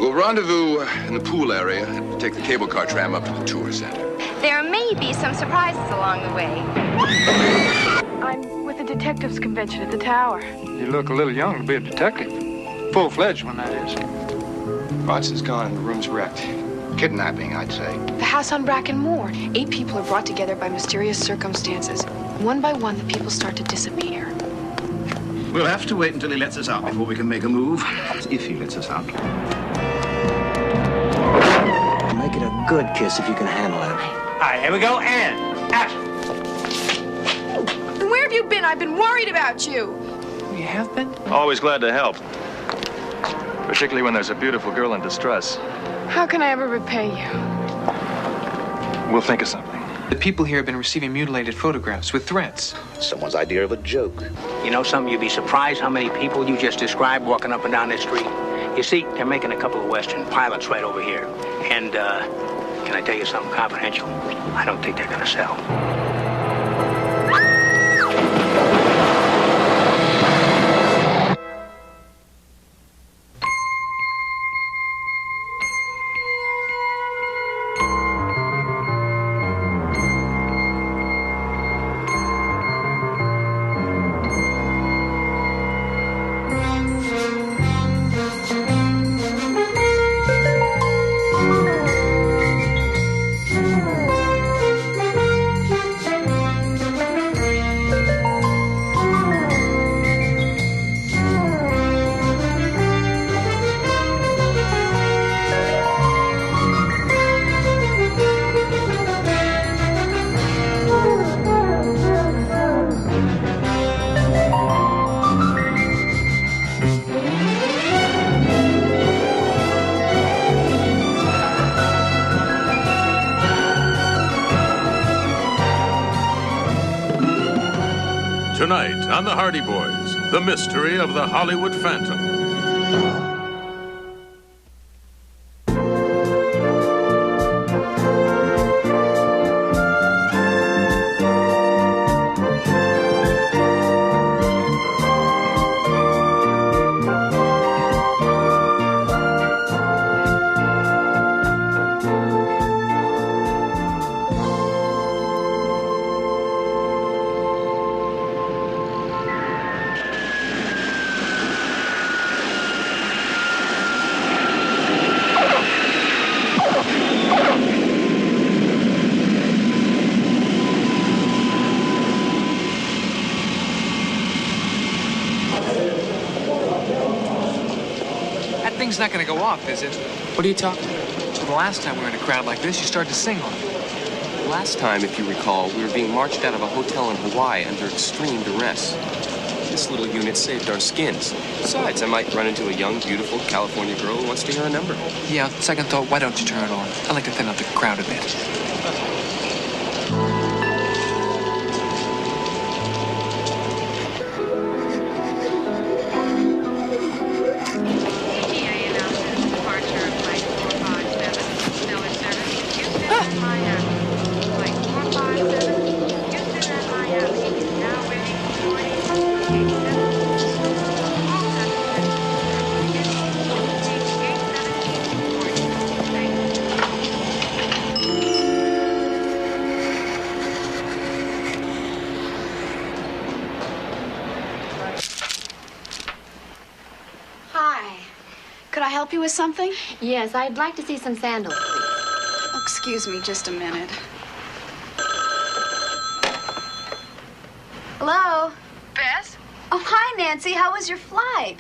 We'll rendezvous in the pool area and take the cable car tram up to the tour center. There may be some surprises along the way. I'm with the detectives convention at the tower. You look a little young to be a detective. Full-fledged one, that is. Watson's gone and the room's wrecked. Kidnapping, I'd say. The house on Bracken Moor. 8 people are brought together by mysterious circumstances. One by one, the people start to disappear. We'll have to wait until he lets us out before we can make a move. If he lets us out. Make it a good kiss if you can handle it. All right, here we go, and action. Where have you been? I've been worried about you. You have been? Always glad to help. Particularly when there's a beautiful girl in distress. How can I ever repay you? We'll think of something. The people here have been receiving mutilated photographs with threats. Someone's idea of a joke. You know something? You'd be surprised how many people you just described walking up and down this street. You see, they're making a couple of Western pilots right over here. And, can I tell you something confidential? I don't think they're gonna sell. Tonight on The Hardy Boys, the mystery of the Hollywood Phantom. Thing's not gonna go off, is it? What are you talking about? Well, the last time we were in a crowd like this, you started to sing on it. Last time, if you recall, we were being marched out of a hotel in Hawaii under extreme duress. This little unit saved our skins. Besides, I might run into a young, beautiful California girl who wants to hear a number. Yeah, second thought, why don't you turn it on? I like to thin out the crowd a bit. Could I help you with something? Yes, I'd like to see some sandals, please. Oh, excuse me just a minute. Hello? Bess? Oh, hi, Nancy. How was your flight?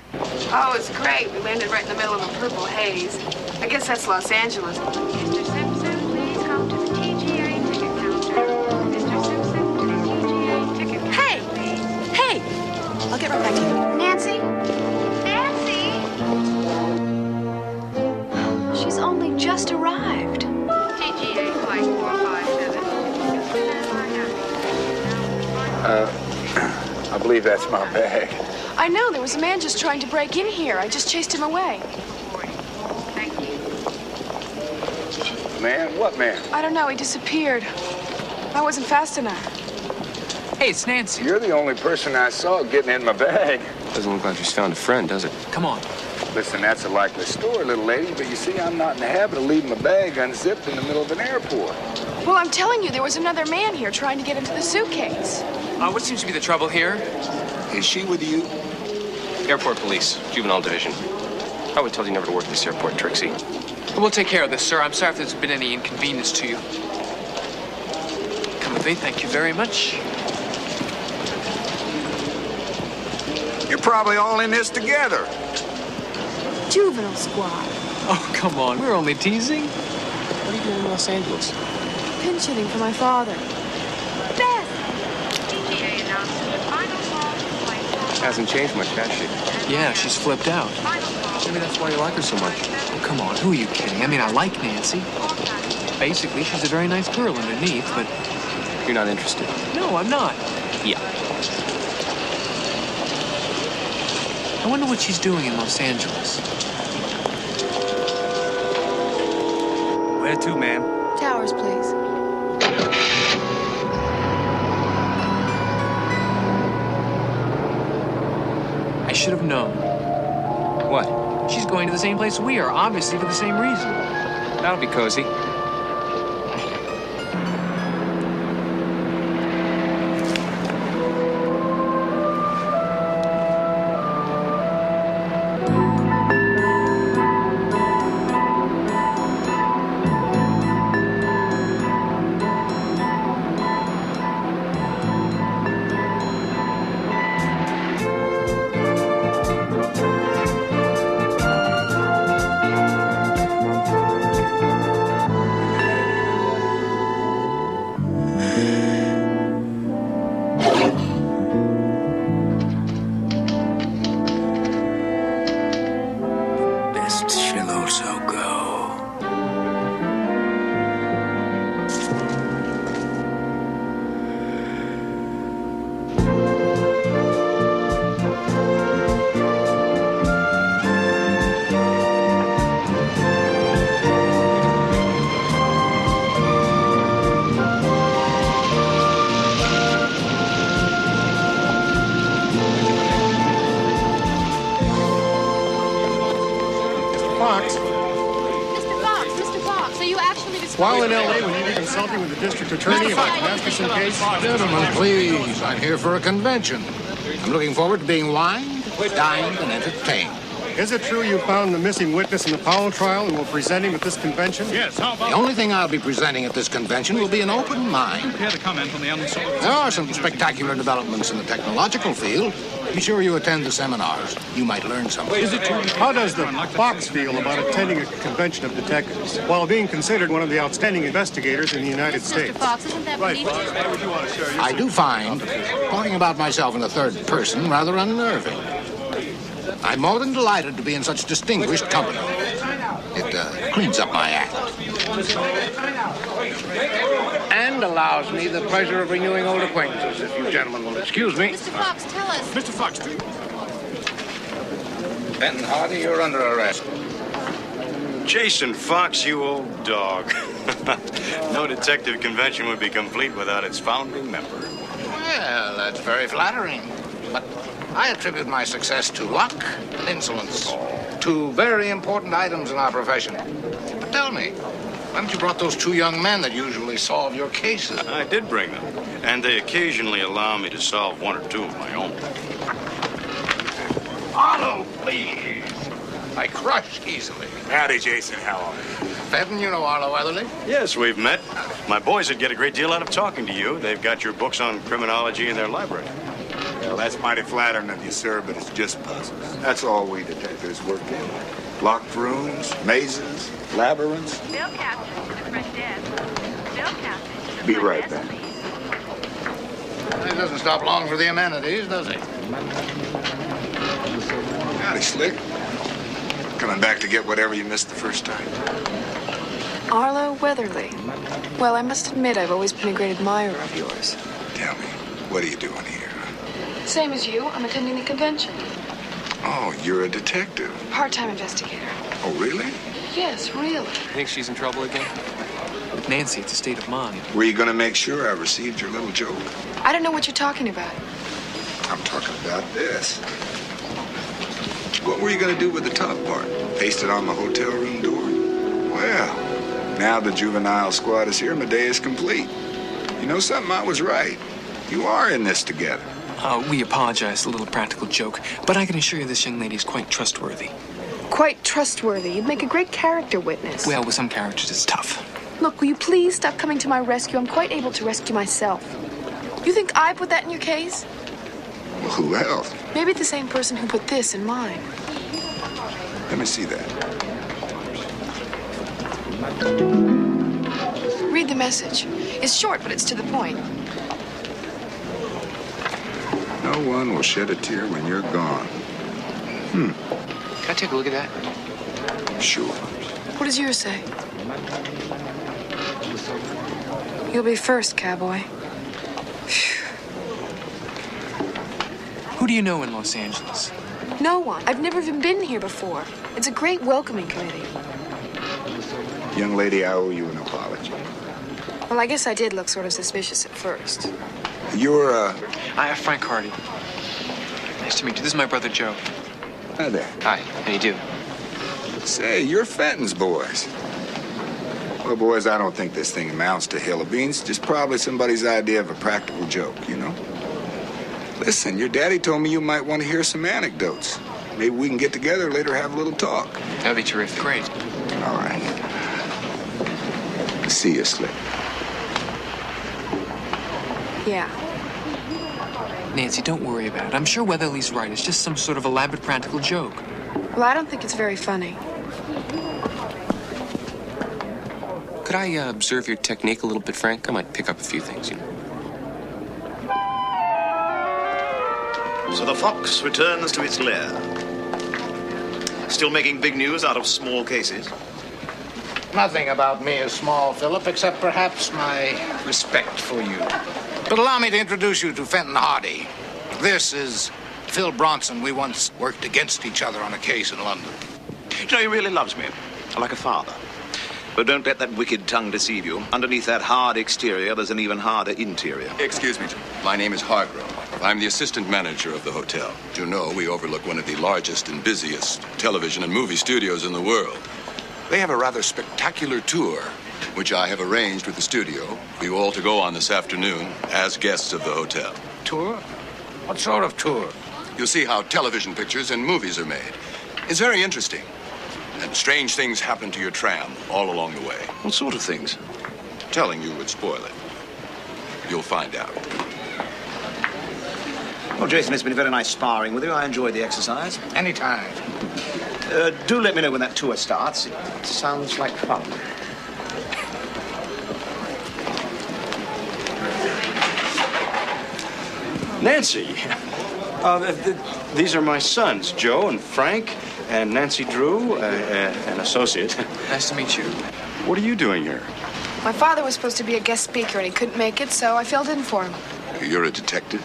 Oh, it's great. We landed right in the middle of a purple haze. I guess that's Los Angeles. Mr. Simpson, please come to the TGA ticket counter. Mr. Simpson, to the TGA ticket counter. Hey! Hey! I'll get right back to you. Nancy? She's only just arrived. TGA flight 457. I believe that's my bag. I know. There was a man just trying to break in here. I just chased him away. Thank you. Man? What man? I don't know. He disappeared. I wasn't fast enough. Hey, it's Nancy. You're the only person I saw getting in my bag. Doesn't look like she's found a friend, does it? Come on. Listen, that's a likely story, little lady, but you see, I'm not in the habit of leaving my bag unzipped in the middle of an airport. Well, I'm telling you, there was another man here trying to get into the suitcase. What seems to be the trouble here? Is she with you? Airport police, juvenile division. I would tell you never to work this airport, Trixie. We'll take care of this, sir. I'm sorry if there's been any inconvenience to you. Come with me. Thank you very much. You're probably all in this together. Juvenile squad. Oh, come on. We're only teasing. What are you doing in Los Angeles? Pinch hitting for my father. Beth! TGA announces the final call to flight Hasn't changed much, has she? Yeah, she's flipped out. Maybe that's why you like her so much. Oh, come on. Who are you kidding? I mean, I like Nancy. Basically, she's a very nice girl underneath, but... You're not interested? No, I'm not. Yeah. I wonder what she's doing in Los Angeles. Where to, ma'am? Towers, please. I should have known. What? She's going to the same place we are, obviously for the same reason. That'll be cozy. While in L.A., when you were consulting with the district attorney about the Masterson case? Gentlemen, please. I'm here for a convention. I'm looking forward to being wined, dined, and entertained. Is it true you found the missing witness in the Powell trial and will present him at this convention? Yes, how about... The only thing I'll be presenting at this convention will be an open mind. Prepare the comment on the unsolved. There are some spectacular developments in the technological field. Be sure you attend the seminars. You might learn something. Is it true? How does the Fox feel about attending a convention of detectives while being considered one of the outstanding investigators in the United States? Mr. Fox, isn't that Right. beneath you? I do find talking about myself in the third person rather unnerving. I'm more than delighted to be in such distinguished company. It cleans up my act. And allows me the pleasure of renewing old acquaintances, if you gentlemen will excuse me. Mr. Fox, tell us. Mr. Fox, Benton Hardy, you're under arrest. Jason Fox, you old dog. No detective convention would be complete without its founding member. Well, that's very flattering. But I attribute my success to luck and insolence. Two very important items in our profession. But tell me, why haven't you brought those two young men that usually solve your cases? I did bring them, and they occasionally allow me to solve one or two of my own. Arlo, please. I crush easily. Howdy, Jason. How are you? Fenton, you know Arlo Weatherly? Yes, we've met. My boys would get a great deal out of talking to you. They've got your books on criminology in their library. Well, that's mighty flattering of you, sir, but it's just puzzles. That's all we detectives work in. Locked rooms, mazes, labyrinths. Bill Captain to the front desk. Bill Captain to the Be front right desk, back. please. He doesn't stop long for the amenities, does he? Howdy, Slick. Coming back to get whatever you missed the first time. Arlo Weatherly. Well, I must admit I've always been a great admirer of yours. Tell me, what are you doing here? Same as you, I'm attending the convention. Oh, you're a detective. Part-time investigator. Oh, really? Yes, really. Think she's in trouble again? With Nancy, it's a state of mind. Were you going to make sure I received your little joke? I don't know what you're talking about. I'm talking about this. What were you going to do with the top part? Paste it on the hotel room door? Well, now the juvenile squad is here, my day is complete. You know something? I was right. You are in this together. We apologize, a little practical joke, but I can assure you this young lady is quite trustworthy. Quite trustworthy. You'd make a great character witness. Well, with some characters, it's tough. Look, will you please stop coming to my rescue? I'm quite able to rescue myself. You think I put that in your case? Well, who else? Maybe the same person who put this in mine. Let me see that. Read the message. It's short, but it's to the point. No one will shed a tear when you're gone. Can I take a look at that? Sure. What does yours say? You'll be first, cowboy. Who do you know in Los Angeles? No one. I've never even been here before. It's a great welcoming committee. Young lady, I owe you an apology. Well, I guess I did look sort of suspicious at first. You're, I am Frank Hardy. Nice to meet you. This is my brother, Joe. Hi there. Hi, how you do? Say, you're Fenton's boys. Well, boys, I don't think this thing amounts to hill of beans. Just probably somebody's idea of a practical joke, you know? Listen, your daddy told me you might want to hear some anecdotes. Maybe we can get together later, have a little talk. That'd be terrific. Great. All right. See you, Slick. Yeah. Nancy, don't worry about it. I'm sure Weatherly's right. It's just some sort of elaborate practical joke. Well, I don't think it's very funny. Could I observe your technique a little bit, Frank? I might pick up a few things, you know. So the fox returns to its lair. Still making big news out of small cases. Nothing about me is small, Philip, except perhaps my respect for you. But allow me to introduce you to Fenton Hardy. This is Phil Bronson. We once worked against each other on a case in London. You know, he really loves me, like a father. But don't let that wicked tongue deceive you. Underneath that hard exterior, there's an even harder interior. Excuse me, my name is Hargrove. I'm the assistant manager of the hotel. You know, we overlook one of the largest and busiest television and movie studios in the world. They have a rather spectacular tour, which I have arranged with the studio for you all to go on this afternoon as guests of the hotel. Tour? What sort of tour? You'll see how television pictures and movies are made. It's very interesting. And strange things happen to your tram all along the way. What sort of things? Telling you would spoil it. You'll find out. Well, Jason, it's been very nice sparring with you. I enjoyed the exercise. Anytime. Do let me know when that tour starts. It sounds like fun. Nancy, these are my sons, Joe and Frank, and Nancy Drew, an associate. Nice to meet you. What are you doing here? My father was supposed to be a guest speaker, and he couldn't make it, so I filled in for him. You're a detective?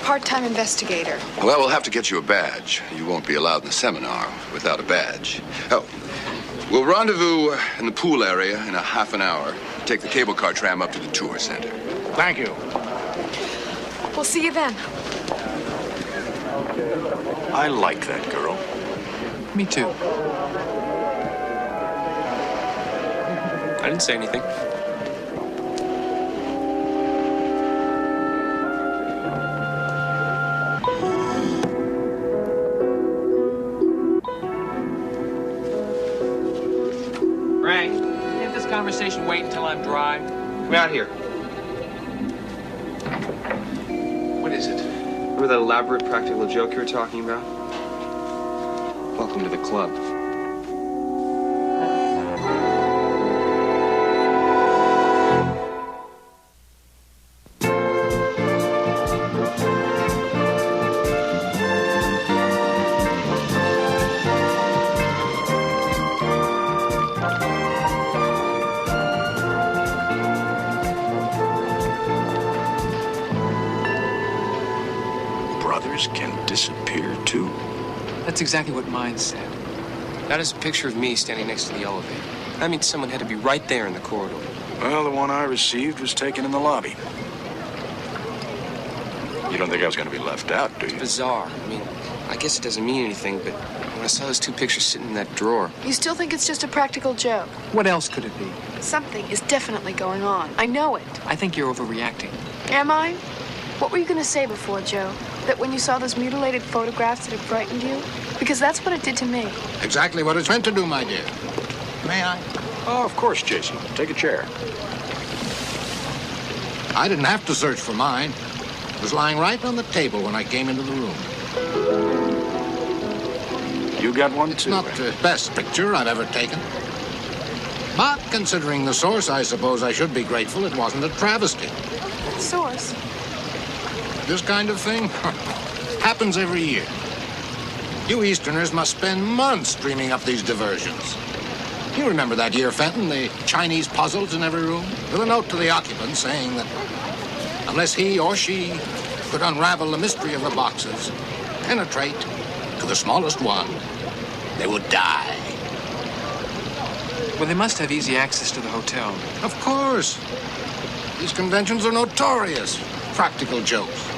Part-time investigator. Well, we'll have to get you a badge. You won't be allowed in the seminar without a badge. Oh, we'll rendezvous in the pool area in a half an hour. Take the cable car tram up to the tour center. Thank you. We'll see you then. I like that girl. Me too. I didn't say anything. Frank, can't this conversation wait until I'm dry? Come out here. What is it? Remember that elaborate practical joke you were talking about? Welcome to the club. Brothers can disappear, too. That's exactly what mine said. That is a picture of me standing next to the elevator. That means someone had to be right there in the corridor. Well, the one I received was taken in the lobby. You don't think I was going to be left out, do you? Bizarre. I mean, I guess it doesn't mean anything, but when I saw those two pictures sitting in that drawer. You still think it's just a practical joke? What else could it be? Something is definitely going on. I know it. I think you're overreacting. Am I? What were you going to say before, Joe? That when you saw those mutilated photographs that it frightened you? Because that's what it did to me. Exactly what it's meant to do, my dear. May I? Oh, of course, Jason. Take a chair. I didn't have to search for mine. It was lying right on the table when I came into the room. You got one, It's too. not the best picture I've ever taken. But considering the source, I suppose I should be grateful it wasn't a travesty. Source? This kind of thing happens every year. You Easterners must spend months dreaming up these diversions. You remember that year, Fenton, the Chinese puzzles in every room? With a note to the occupant saying that unless he or she could unravel the mystery of the boxes, penetrate to the smallest one, they would die. Well, they must have easy access to the hotel. Of course. These conventions are notorious. Practical jokes.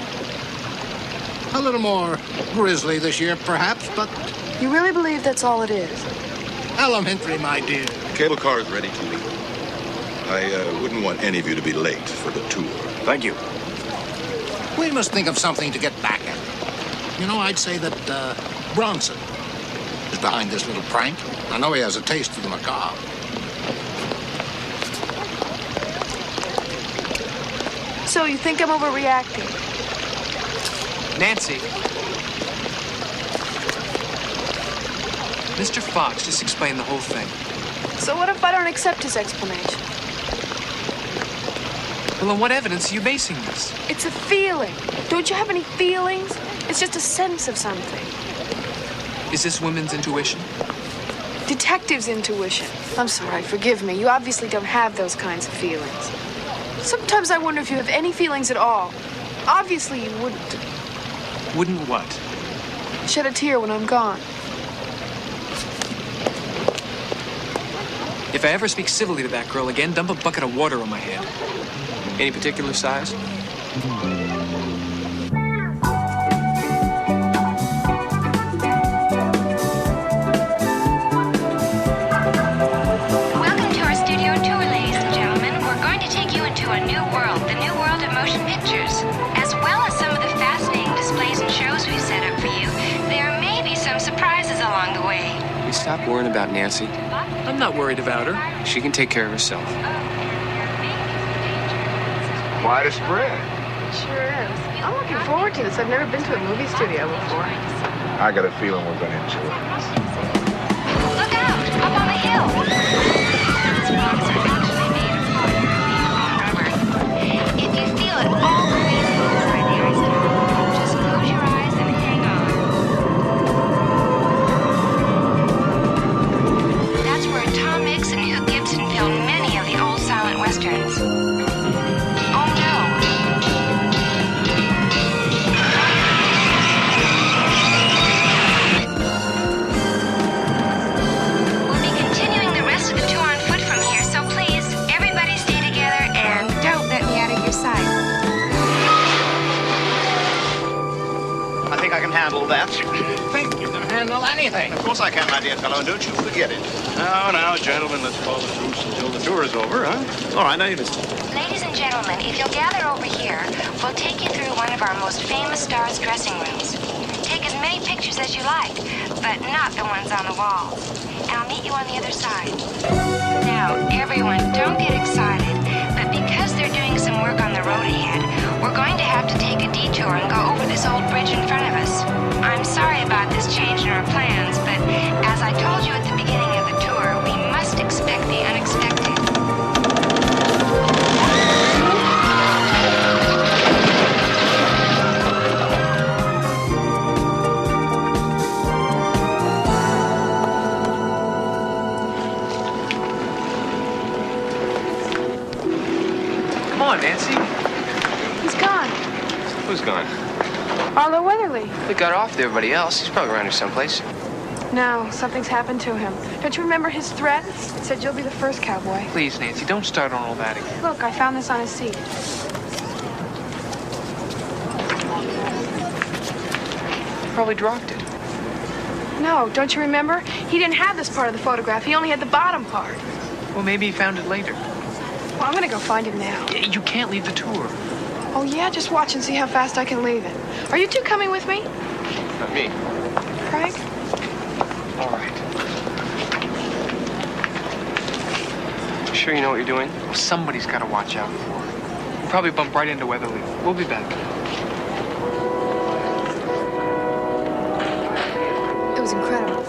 A little more grisly this year, perhaps, but You really believe that's all it is? elementary, my dear. Cable car is ready to leave. I wouldn't want any of you to be late for the tour. Thank you. We must think of something to get back at them. You know, I'd say that Bronson is behind this little prank. I know he has a taste of the macabre. So you think I'm overreacting? Nancy. Mr. Fox just explained the whole thing. So what if I don't accept his explanation? Well, on what evidence are you basing this? It's a feeling. Don't you have any feelings? It's just a sense of something. Is this women's intuition? Detective's intuition. I'm sorry, forgive me. You obviously don't have those kinds of feelings. Sometimes I wonder if you have any feelings at all. Obviously you wouldn't. Wouldn't what? Shed a tear when I'm gone. If I ever speak civilly to that girl again, dump a bucket of water on my head. Any particular size? Welcome to our studio tour, ladies and gentlemen. We're going to take you into a new world, the new world of motion pictures. As well as some of the fascinating displays and shows we've set up for you, there may be some surprises along the way. We stop worrying about Nancy. I'm not worried about her. She can take care of herself. Quite a spread. Sure is. I'm looking forward to this. I've never been to a movie studio before. I got a feeling we're going to enjoy it. Look out! Up on the hill! These rocks are actually made of polyurethane rubber. If you feel it all crazy inside the ice tunnel, just close your eyes and hang on. That's where Tom Mix and Hugh Gibson filmed many of the old silent westerns. Oh no! We'll be continuing the rest of the tour on foot from here, so please, everybody stay together and don't let me out of your sight. I think I can handle that. Think you can handle anything. Of course I can, my dear fellow, and don't you forget it. Now, gentlemen, let's call the truce until the tour is over, huh? All right, now you listen. Ladies and gentlemen, if you'll gather over here, we'll take you through one of our most famous stars' dressing rooms. Take as many pictures as you like, but not the ones on the walls. And I'll meet you on the other side. Now, everyone, don't get excited, but because they're doing some work on the road ahead, we're going to have to take a detour and go over this old bridge in front of us. I'm sorry about this change in our plans, but as I told you at the beginning of the tour, we must expect the unexpected. Come on, Nancy. He's gone. Who's gone? Arlo Weatherly. We got off with everybody else. He's probably around here someplace. No, something's happened to him. Don't you remember his threat? It said you'll be the first cowboy. Please, Nancy, don't start on all that again. Look, I found this on his seat. Probably dropped it. No, don't you remember? He didn't have this part of the photograph. He only had the bottom part. Well, maybe he found it later. Well, I'm gonna go find him now. You can't leave the tour. Oh, yeah? Just watch and see how fast I can leave it. Are you two coming with me? Not me. Craig? All right. Sure you know what you're doing? Somebody's got to watch out for her. We'll probably bump right into Weatherly. We'll be back. It was incredible.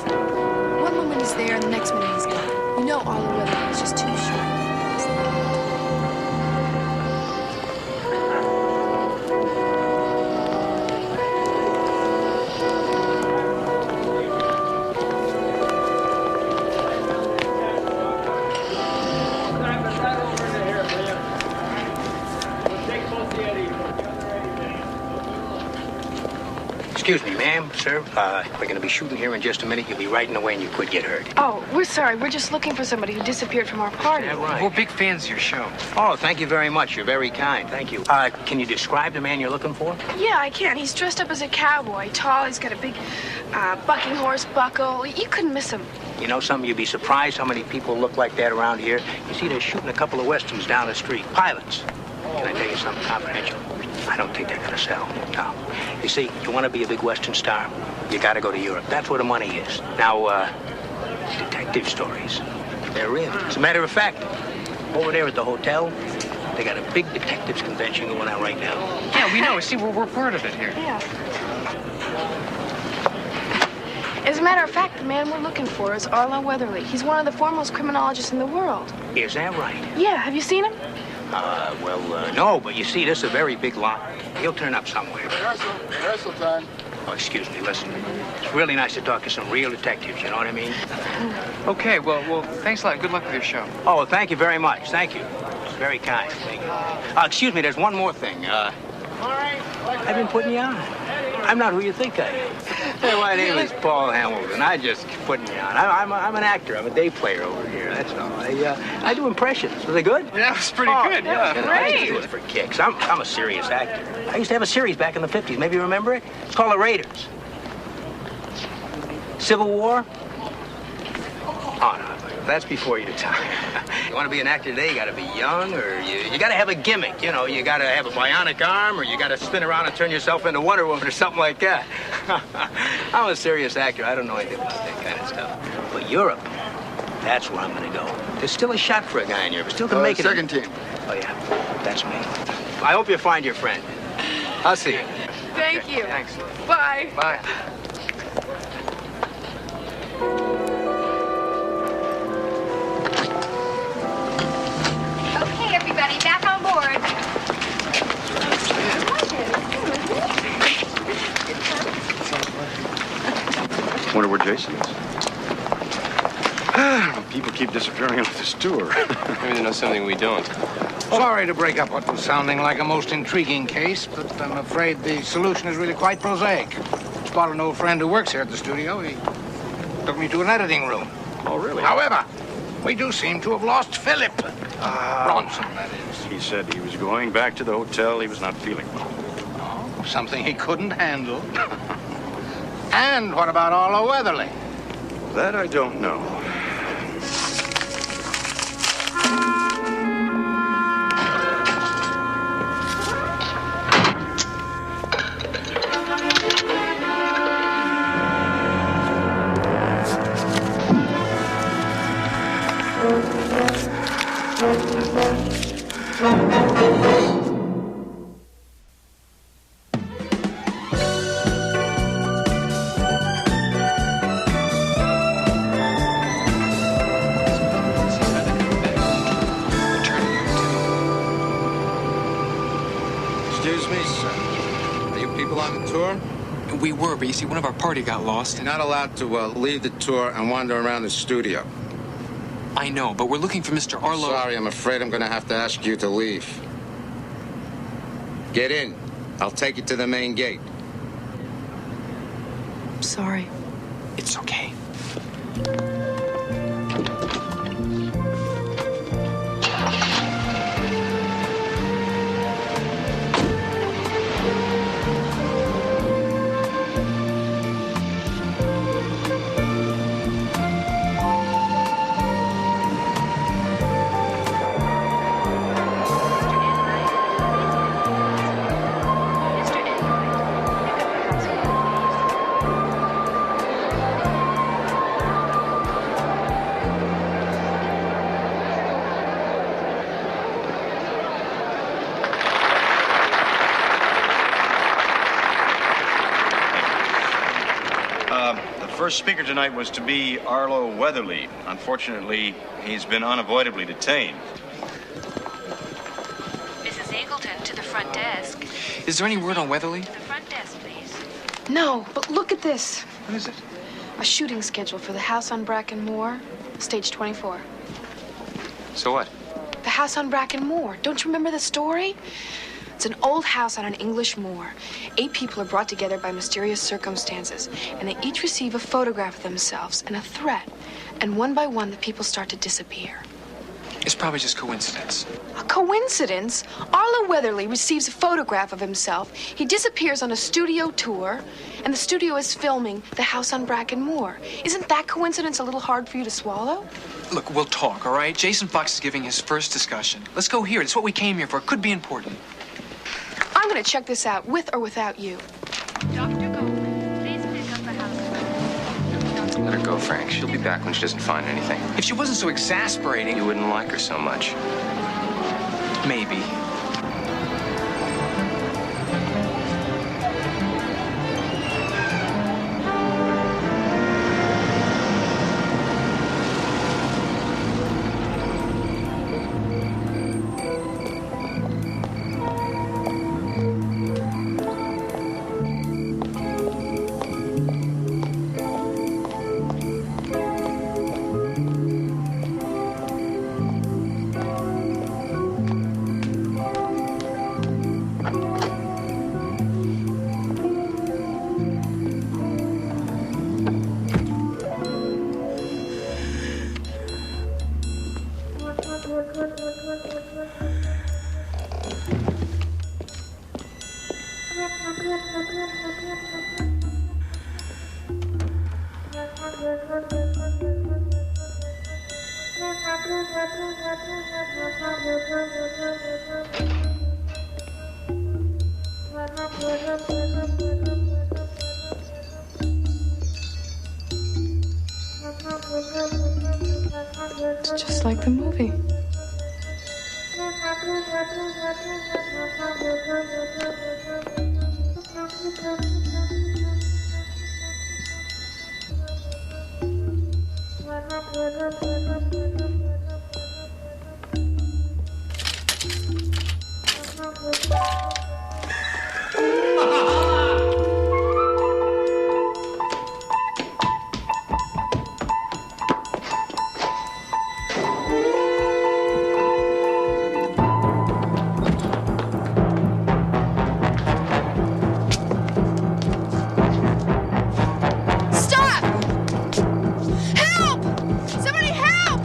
One moment he's there, and the next minute he's gone. You know all the weather is just too short. Excuse me, ma'am, sir. We're going to be shooting here in just a minute. You'll be right in the way and you could get hurt. Oh, we're sorry. We're just looking for somebody who disappeared from our party. Yeah, right. We're big fans of your show. Oh, thank you very much. You're very kind. Thank you. Can you describe the man you're looking for? Yeah, I can. He's dressed up as a cowboy. Tall. He's got a big bucking horse buckle. You couldn't miss him. You know something? You'd be surprised how many people look like that around here. You see, they're shooting a couple of westerns down the street. Pilots. Can I tell you something confidential? I don't think they're going to sell. No. You see, you want to be a big Western star, you got to go to Europe. That's where the money is. Now, detective stories, they're in. As a matter of fact, over there at the hotel, they got a big detectives convention going on right now. Yeah, we know. See, we're part of it here. Yeah. As a matter of fact, the man we're looking for is Arlo Weatherly. He's one of the foremost criminologists in the world. Is that right? Yeah, have you seen him? No, but you see, this is a very big lot. He'll turn up somewhere. Rehearsal time. Oh, excuse me, listen. It's really nice to talk to some real detectives, you know what I mean? Okay, well, thanks a lot. Good luck with your show. Oh, thank you very much. Thank you. It's very kind. Thank you. Excuse me, there's one more thing. I've been putting you on. I'm not who you think I am. Hey, my name is Paul Hamilton. I just putting you on. I'm an actor. I'm a day player over here. That's all. I do impressions. Were they good? Yeah, it was pretty good. Yeah, you know, I used to do it for kicks. I'm a serious actor. I used to have a series back in the 50s. Maybe you remember it? It's called The Raiders. Civil War? Oh, no. That's before your time. You want to be an actor today, you got to be young, or you got to have a gimmick. You know, you got to have a bionic arm, or you got to spin around and turn yourself into Wonder Woman or something like that. I'm a serious actor. I don't know anything about that kind of stuff. But Europe, that's where I'm going to go. There's still a shot for a guy in Europe. Still can make it. Second team. Oh, yeah. That's me. I hope you find your friend. I'll see you. Thank you. Thanks. Bye. Bye. Okay, everybody, back on board. Wonder where Jason is. People keep disappearing off this tour. Maybe they know something we don't. Sorry to break up what was sounding like a most intriguing case, but I'm afraid the solution is really quite prosaic. Got an old friend who works here at the studio. He took me to an editing room. Oh, really? However, we do seem to have lost Philip. Bronson, that is. He said he was going back to the hotel. He was not feeling well. Oh, something he couldn't handle. And what about Arlo Weatherly? That I don't know. Excuse me, sir. Are you people on the tour? We were, but you see, one of our party got lost. You're not allowed to leave the tour and wander around the studio. I know, but we're looking for Mr. Arlo. Sorry, I'm afraid I'm going to have to ask you to leave. Get in. I'll take you to the main gate. I'm sorry. It's okay. first speaker tonight was to be Arlo Weatherly. Unfortunately, he's been unavoidably detained. Mrs. Eagleton to the front desk. Is there any word on Weatherly? The front desk, please. No, but look at this. What is it? A shooting schedule for the house on Bracken Moor, stage 24. So what? The house on Bracken Moor. Don't you remember the story? It's an old house on an English moor. 8 people are brought together by mysterious circumstances, and they each receive a photograph of themselves and a threat. And one by one, the people start to disappear. It's probably just coincidence. A coincidence? Arlo Weatherly receives a photograph of himself. He disappears on a studio tour, and the studio is filming the house on Bracken Moor. Isn't that coincidence a little hard for you to swallow? Look, we'll talk, all right? Jason Fox is giving his first discussion. Let's go hear it. It's what we came here for. It could be important. I'm gonna check this out, with or without you. Dr. Goldman, please pick up the house. Let her go, Frank. She'll be back when she doesn't find anything. If she wasn't so exasperating... You wouldn't like her so much. Maybe. It's just like the movie. Stop! Help! Somebody help!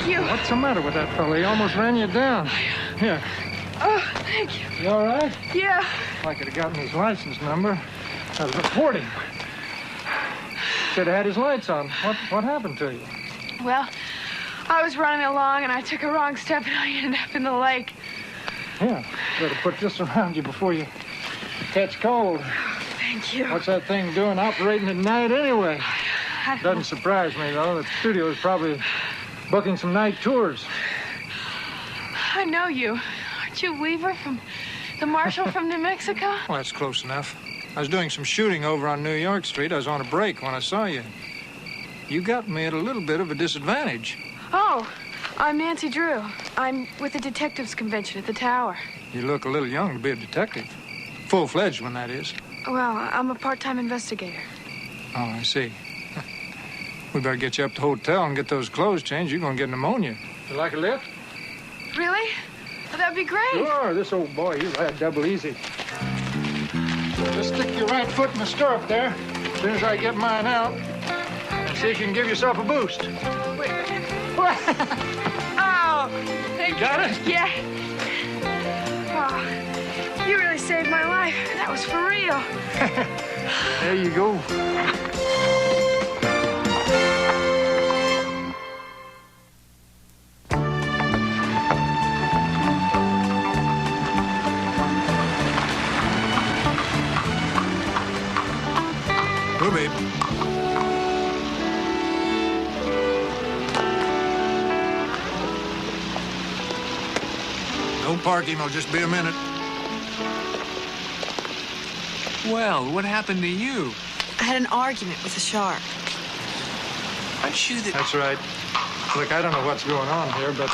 you. What's the matter with that fella? He almost ran you down. Here. Oh, thank you. You all right? Yeah. If I could have gotten his license number, I'd report him. Should have had his lights on. What happened to you? Well, I was running along and I took a wrong step and I ended up in the lake. Yeah, better put this around you before you catch cold. Thank you. What's that thing doing operating at night anyway? Doesn't surprise me, though. The studio is probably booking some night tours. I know you. Aren't you Weaver from the Marshal from New Mexico? Well, that's close enough. I was doing some shooting over on New York Street. I was on a break when I saw you. You got me at a little bit of a disadvantage. Oh, I'm Nancy Drew. I'm with the detectives convention at the Tower. You look a little young to be a detective. Full-fledged one, that is. Well, I'm a part-time investigator. Oh, I see. We better get you up to the hotel and get those clothes changed. You're going to get pneumonia. You like a lift? Really? Well, that'd be great. Sure, this old boy, he's ride double easy. Just stick your right foot in the stirrup there. As soon as I get mine out, and see if you can give yourself a boost. Wait. What? Oh, thank you. Got it? Yeah. Oh, you really saved my life. That was for real. There you go. Go, babe. No parking. I'll just be a minute. Well, what happened to you? I had an argument with a shark. Aren't you the... That's right. Look, I don't know what's going on here, but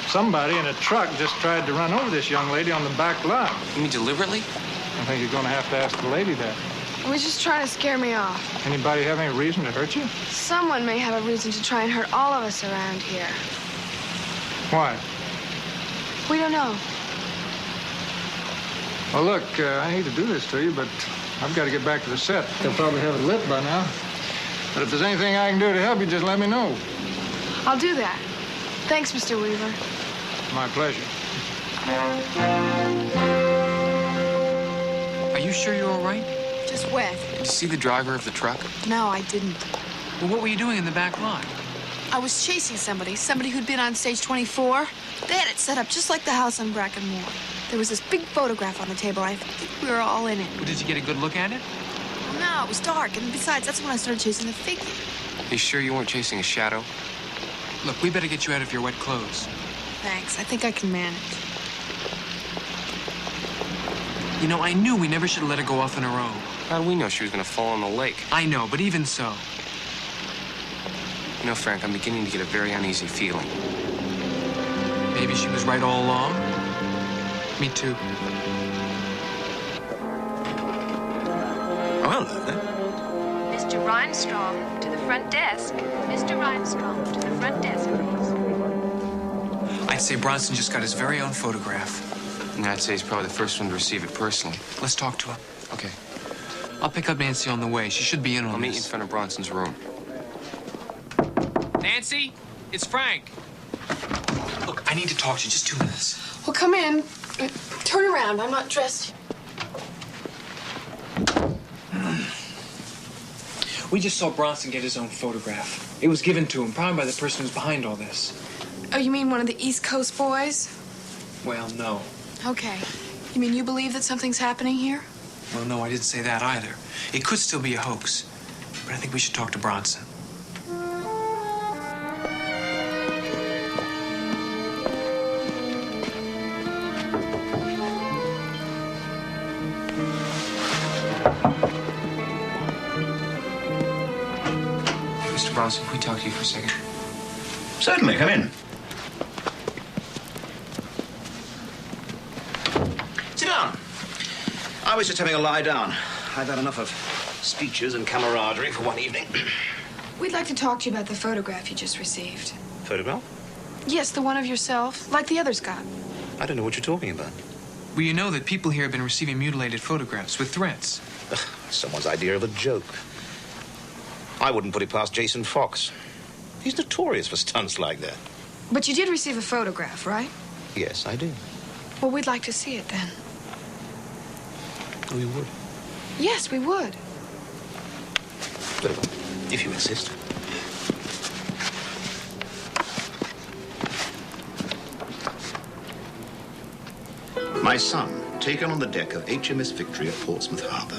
somebody in a truck just tried to run over this young lady on the back lot. You mean deliberately? I think you're going to have to ask the lady that. He was just trying to scare me off. Anybody have any reason to hurt you? Someone may have a reason to try and hurt all of us around here. Why? We don't know. Well, look, I hate to do this to you, but I've got to get back to the set. They'll probably have it lit by now. But if there's anything I can do to help you, just let me know. I'll do that. Thanks, Mr. Weaver. My pleasure. Are you sure you're all right? Just wet. Did you see the driver of the truck? No, I didn't. Well, what were you doing in the back lot? I was chasing somebody who'd been on stage 24. They had it set up just like the house on Brackenmore. There was this big photograph on the table. I think we were all in it. Well, did you get a good look at it? No, it was dark. And besides, that's when I started chasing the figure. You sure you weren't chasing a shadow? Look, we better get you out of your wet clothes. Thanks. I think I can manage. You know, I knew we never should have let her go off on her own. How do we know she was going to fall in the lake? I know, but even so. You know, Frank, I'm beginning to get a very uneasy feeling. Maybe she was right all along. Me too. Oh, hello there. Mr. Rhinestrom, to the front desk. Mr. Rhinestrom, to the front desk, please. I'd say Bronson just got his very own photograph. And I'd say he's probably the first one to receive it personally. Let's talk to him. Okay. I'll pick up Nancy on the way. She should be in on I'll meet you this. in front of Bronson's room. Nancy, it's Frank. Look, I need to talk to you. Just 2 minutes. Well, come in. Turn around. I'm not dressed. We just saw Bronson get his own photograph. It was given to him, probably by the person who's behind all this. Oh, you mean one of the East Coast boys? Well, no. Okay. You mean you believe that something's happening here? Well, no, I didn't say that either. It could still be a hoax. But I think we should talk to Bronson. Mr. Bronson, can we talk to you for a second? Certainly, come in. Sit down. I was just having a lie down. I've had enough of speeches and camaraderie for one evening. We'd like to talk to you about the photograph you just received. Photograph? Yes, the one of yourself, like the others got. I don't know what you're talking about. Well, you know that people here have been receiving mutilated photographs with threats. Ugh, someone's idea of a joke. I wouldn't put it past Jason Fox. He's notorious for stunts like that. But you did receive a photograph, right? Yes, I do. Well, we'd like to see it then. Oh, you would? Yes, we would. Very well, if you insist. My son, taken on the deck of HMS Victory at Portsmouth Harbor.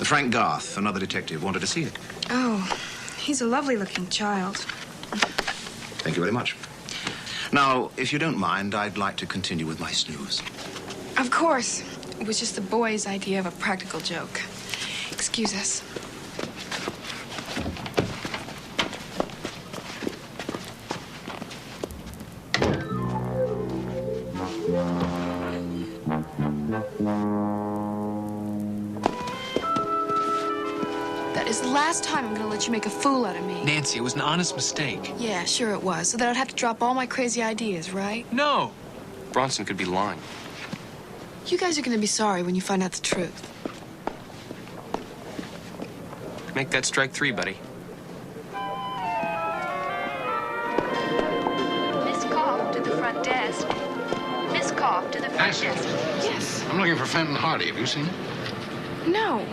Frank Garth, another detective, wanted to see it. Oh, he's a lovely-looking child. Thank you very much. Now, if you don't mind, I'd like to continue with my snooze. Of course. It was just the boy's idea of a practical joke. Excuse us. That is the last time I'm gonna let you make a fool out of me. Nancy, it was an honest mistake. Yeah, sure it was. So that I'd have to drop all my crazy ideas, right? No. Bronson could be lying. You guys are gonna be sorry when you find out the truth. Make that strike 3, buddy. Miss Cough to the front desk. Miss Cough to the front Nancy. desk. Yes. I'm looking for Fenton Hardy. Have you seen him? No.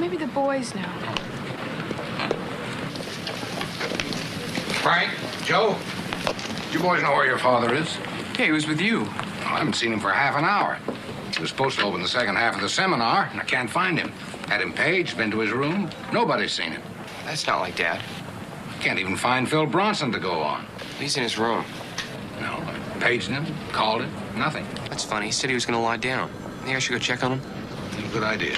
Maybe the boys know. Frank, Joe, you boys know where your father is? Yeah, he was with you. I haven't seen him for half an hour. He was supposed to open the second half of the seminar, and I can't find him. Had him paged, been to his room. Nobody's seen him. That's not like Dad. Can't even find Phil Bronson to go on. He's in his room. No, I paged him, called him, nothing. That's funny. He said he was going to lie down. Think I should go check on him? Good idea.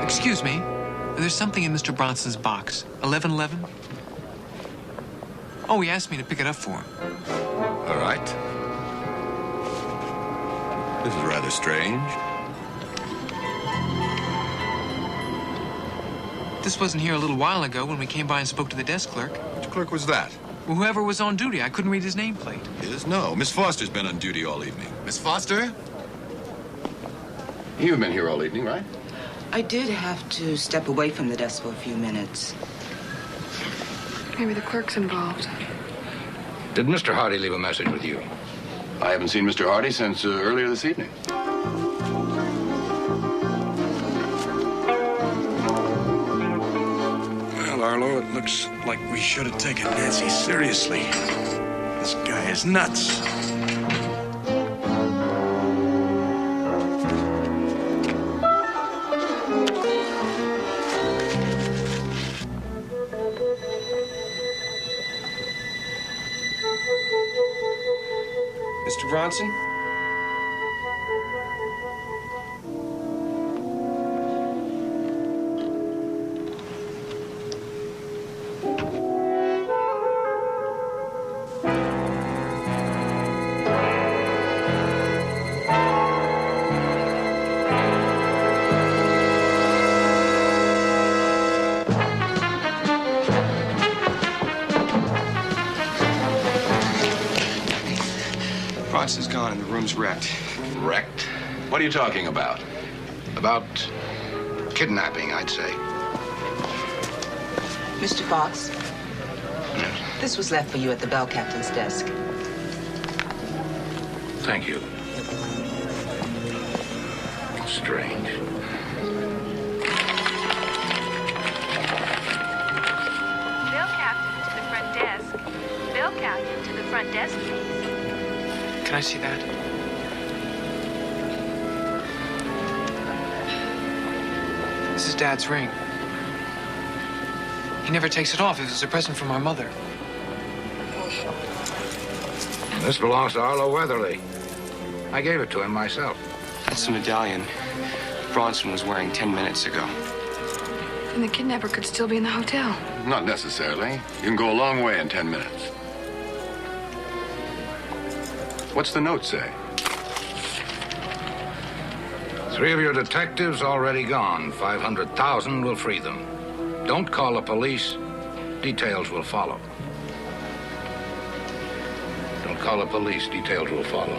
Excuse me. There's something in Mr. Bronson's box. 1111? Oh, he asked me to pick it up for him. All right. This is rather strange. This wasn't here a little while ago when we came by and spoke to the desk clerk. Which clerk was that? Well, whoever was on duty. I couldn't read his nameplate. Is? No. Miss Foster's been on duty all evening. Miss Foster? You've been here all evening, right? I did have to step away from the desk for a few minutes. Maybe the clerk's involved. Did Mr. Hardy leave a message with you? I haven't seen Mr. Hardy since earlier this evening. Well, Arlo, it looks like we should have taken Nancy seriously. This guy is nuts. Mr. Bronson? Bronson's gone and the room's wrecked. Wrecked? What are you talking about? About kidnapping, I'd say. Mr. Fox? Yes. This was left for you at the bell captain's desk. Thank you. Strange. Bill Captain to the front desk. Bill Captain to the front desk, please. Can I see that? This is Dad's ring. He never takes it off. It was a present from our mother. This belongs to Arlo Weatherly. I gave it to him myself. That's the medallion Bronson was wearing 10 minutes ago. And the kidnapper could still be in the hotel. Not necessarily. You can go a long way in 10 minutes. What's the note say? 3 of your detectives already gone. 500,000 will free them. Don't call the police. Details will follow. Don't call the police. Details will follow.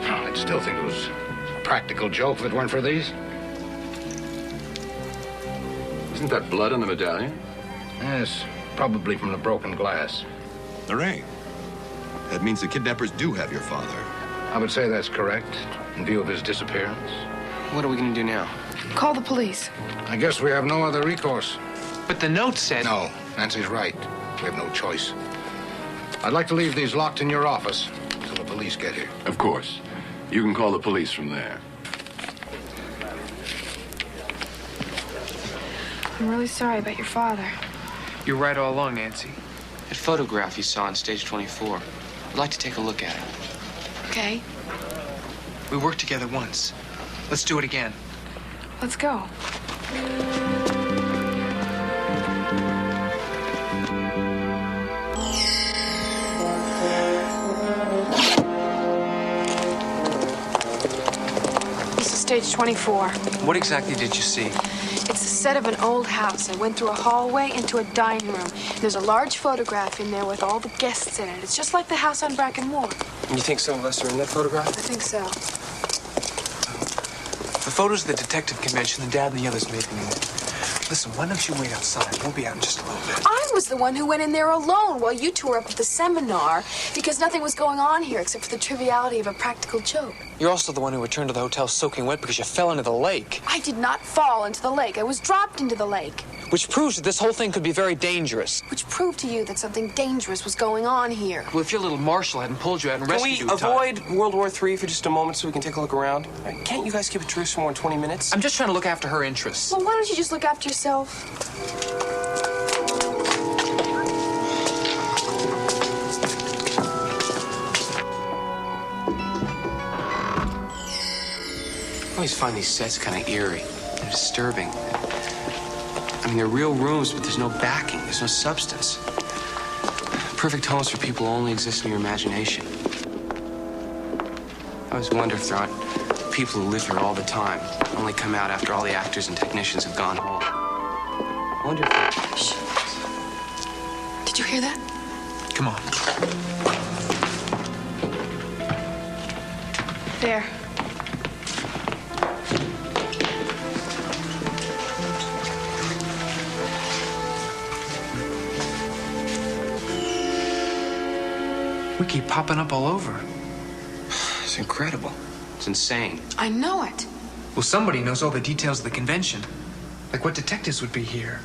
I'd still think it was a practical joke if it weren't for these. Isn't Isn't that blood on the medallion? Yes, probably from the broken glass. The ring. That means the kidnappers do have your father. I would say that's correct, in view of his disappearance. What are we going to do now? Call the police. I guess we have no other recourse. But the note said... No, Nancy's right. We have no choice. I'd like to leave these locked in your office until the police get here. Of course. You can call the police from there. I'm really sorry about your father. You're right all along, Nancy. That photograph you saw on stage 24. I'd like to take a look at it. Okay, We worked together once. Let's do it again. let's go. This is stage 24. What exactly did you see? It's a set of an old house. I went through a hallway into a dining room. There's a large photograph in there with all the guests in it. It's just like the house on Bracken Moor. You think some of us are in that photograph? I think so. The photos of the detective convention, the dad and the others made me. Listen, why don't you wait outside? We'll be out in just a little bit. I was the one who went in there alone while you two were up at the seminar because nothing was going on here except for the triviality of a practical joke. You're also the one who returned to the hotel soaking wet because you fell into the lake. I did not fall into the lake. I was dropped into the lake. Which proves that this whole thing could be very dangerous. Which proved to you that something dangerous was going on here. Well, if your little marshal hadn't pulled you out and Can rescued we you in time- avoid World War III for just a moment so we can take a look around? Can't you guys keep a truce for more than 20 minutes? I'm just trying to look after her interests. Well, why don't you just look after yourself? I always find these sets kind of eerie and disturbing. I mean, they're real rooms, but there's no backing. There's no substance. Perfect homes for people who only exist in your imagination. I always wonder if there aren't people who live here all the time, only come out after all the actors and technicians have gone home. I wonder if... Shh. Did you hear that? Come on. There. We keep popping up all over. It's incredible. It's insane. I know it. Well, somebody knows all the details of the convention. Like what detectives would be here.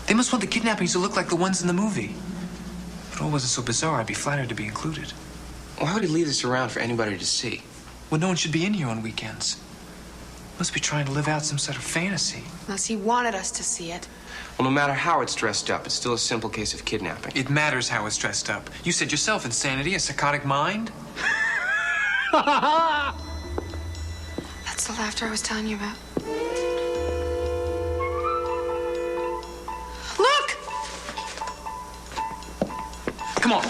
They must want the kidnappings to look like the ones in the movie. If it all wasn't so bizarre, I'd be flattered to be included. Why would he leave this around for anybody to see? Well, no one should be in here on weekends. Must be trying to live out some sort of fantasy. Unless he wanted us to see it. Well, no matter how it's dressed up, it's still a simple case of kidnapping. It matters how it's dressed up. You said yourself, insanity, a psychotic mind? That's the laughter I was telling you about. Look! Come on.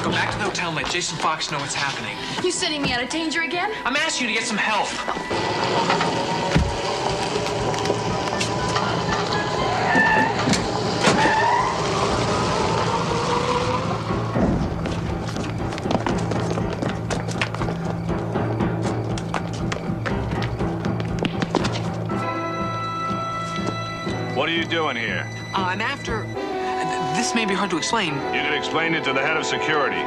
Go back to the hotel and let Jason Fox know what's happening. You sending me out of danger again? I'm asking you to get some help. What are you doing here? I'm after... This may be hard to explain. You can explain it to the head of security.